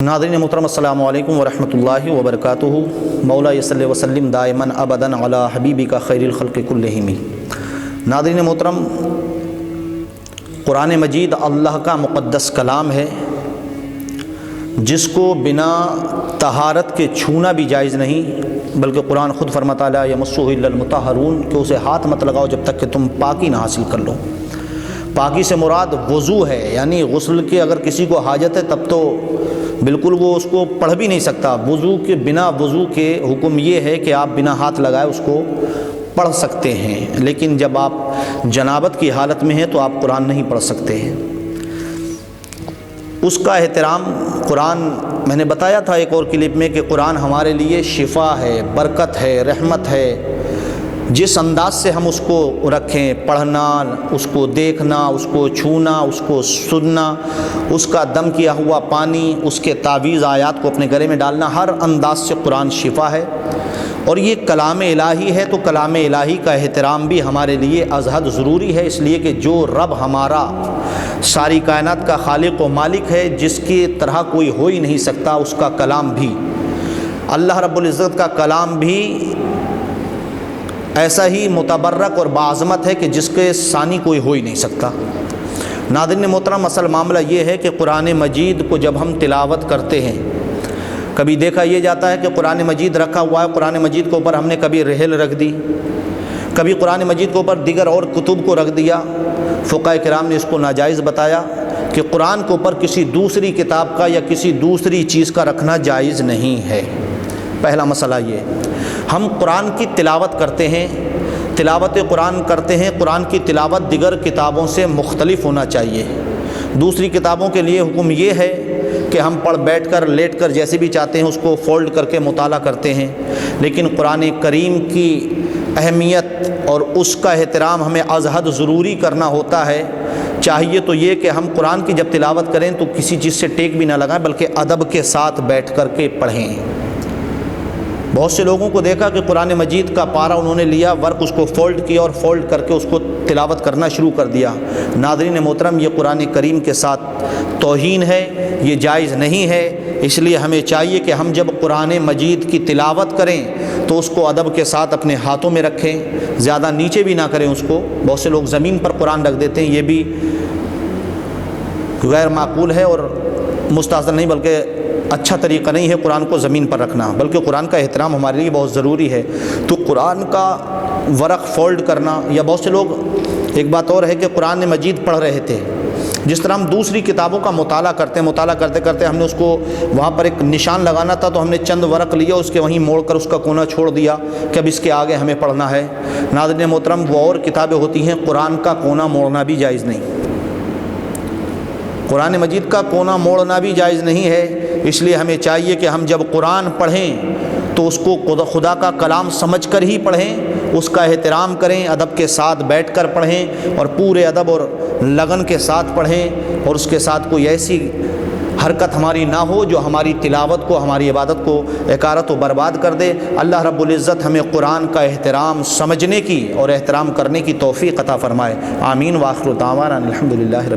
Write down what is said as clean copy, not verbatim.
ناظرین محترم السلام علیکم ورحمۃ اللہ وبرکاتہ۔ مولا صلی وسلم دائماً ابداً علی حبیبک خیر الخلق کلہم۔ ناظرین محترم، قرآن مجید اللہ کا مقدس کلام ہے جس کو بنا طہارت کے چھونا بھی جائز نہیں، بلکہ قرآن خود فرماتا ہے یمسہ الا المطہرون کہ اسے ہاتھ مت لگاؤ جب تک کہ تم پاکی نہ حاصل کر لو۔ پاکی سے مراد وضو ہے، یعنی غسل کے اگر کسی کو حاجت ہے تب تو بالکل وہ اس کو پڑھ بھی نہیں سکتا۔ وضو کے بنا وضو کے حکم یہ ہے کہ آپ بنا ہاتھ لگائے اس کو پڑھ سکتے ہیں، لیکن جب آپ جنابت کی حالت میں ہیں تو آپ قرآن نہیں پڑھ سکتے ہیں۔ اس کا احترام قرآن، میں نے بتایا تھا ایک اور کلپ میں کہ قرآن ہمارے لیے شفا ہے، برکت ہے، رحمت ہے۔ جس انداز سے ہم اس کو رکھیں، پڑھنا، اس کو دیکھنا، اس کو چھونا، اس کو سننا، اس کا دم کیا ہوا پانی، اس کے تعویذ آیات کو اپنے گلے میں ڈالنا، ہر انداز سے قرآن شفا ہے۔ اور یہ کلام الہی ہے تو کلام الہی کا احترام بھی ہمارے لیے از حد ضروری ہے، اس لیے کہ جو رب ہمارا ساری کائنات کا خالق و مالک ہے، جس کی طرح کوئی ہو ہی نہیں سکتا، اس کا کلام بھی، اللہ رب العزت کا کلام بھی ایسا ہی متبرک اور باعظمت ہے کہ جس کے ثانی کوئی ہو ہی نہیں سکتا۔ ناظرین محترم، اصل معاملہ یہ ہے کہ قرآن مجید کو جب ہم تلاوت کرتے ہیں، کبھی دیکھا یہ جاتا ہے کہ قرآن مجید رکھا ہوا ہے، قرآن مجید کے اوپر ہم نے کبھی رحل رکھ دی، کبھی قرآن مجید کے اوپر دیگر اور کتب کو رکھ دیا۔ فقہاء کرام نے اس کو ناجائز بتایا کہ قرآن کے اوپر کسی دوسری کتاب کا یا کسی دوسری چیز کا رکھنا جائز نہیں ہے۔ پہلا مسئلہ یہ، ہم قرآن کی تلاوت کرتے ہیں، تلاوت قرآن کرتے ہیں، قرآن کی تلاوت دیگر کتابوں سے مختلف ہونا چاہیے۔ دوسری کتابوں کے لیے حکم یہ ہے کہ ہم پڑھ بیٹھ کر لیٹ کر جیسے بھی چاہتے ہیں اس کو فولڈ کر کے مطالعہ کرتے ہیں، لیکن قرآن کریم کی اہمیت اور اس کا احترام ہمیں از حد ضروری کرنا ہوتا ہے۔ چاہیے تو یہ کہ ہم قرآن کی جب تلاوت کریں تو کسی چیز سے ٹیک بھی نہ لگائیں، بلکہ ادب کے ساتھ بیٹھ کر کے پڑھیں۔ بہت سے لوگوں کو دیکھا کہ قرآن مجید کا پارہ انہوں نے لیا، ورق اس کو فولڈ کیا اور فولڈ کر کے اس کو تلاوت کرنا شروع کر دیا۔ ناظرین محترم، یہ قرآن کریم کے ساتھ توہین ہے، یہ جائز نہیں ہے۔ اس لیے ہمیں چاہیے کہ ہم جب قرآن مجید کی تلاوت کریں تو اس کو ادب کے ساتھ اپنے ہاتھوں میں رکھیں، زیادہ نیچے بھی نہ کریں اس کو۔ بہت سے لوگ زمین پر قرآن رکھ دیتے ہیں، یہ بھی غیر معقول ہے اور مستحسن نہیں، بلکہ اچھا طریقہ نہیں ہے قرآن کو زمین پر رکھنا، بلکہ قرآن کا احترام ہمارے لیے بہت ضروری ہے۔ تو قرآن کا ورق فولڈ کرنا، یا بہت سے لوگ، ایک بات اور ہے کہ قرآن مجید پڑھ رہے تھے، جس طرح ہم دوسری کتابوں کا مطالعہ کرتے ہیں، مطالعہ کرتے کرتے ہم نے اس کو وہاں پر ایک نشان لگانا تھا تو ہم نے چند ورق لیا، اس کے وہیں موڑ کر اس کا کونا چھوڑ دیا کہ اب اس کے آگے ہمیں پڑھنا ہے۔ ناظرین محترم، وہ اور کتابیں ہوتی ہیں، قرآن کا کونا موڑنا بھی جائز نہیں، قرآن مجید کا کونا موڑنا بھی جائز نہیں ہے۔ اس لیے ہمیں چاہیے کہ ہم جب قرآن پڑھیں تو اس کو خدا کا کلام سمجھ کر ہی پڑھیں، اس کا احترام کریں، ادب کے ساتھ بیٹھ کر پڑھیں اور پورے ادب اور لگن کے ساتھ پڑھیں، اور اس کے ساتھ کوئی ایسی حرکت ہماری نہ ہو جو ہماری تلاوت کو، ہماری عبادت کو اکارت و برباد کر دے۔ اللہ رب العزت ہمیں قرآن کا احترام سمجھنے کی اور احترام کرنے کی توفیق عطا فرمائے۔ آمین۔ وآخر دعوانا الحمدللہ رب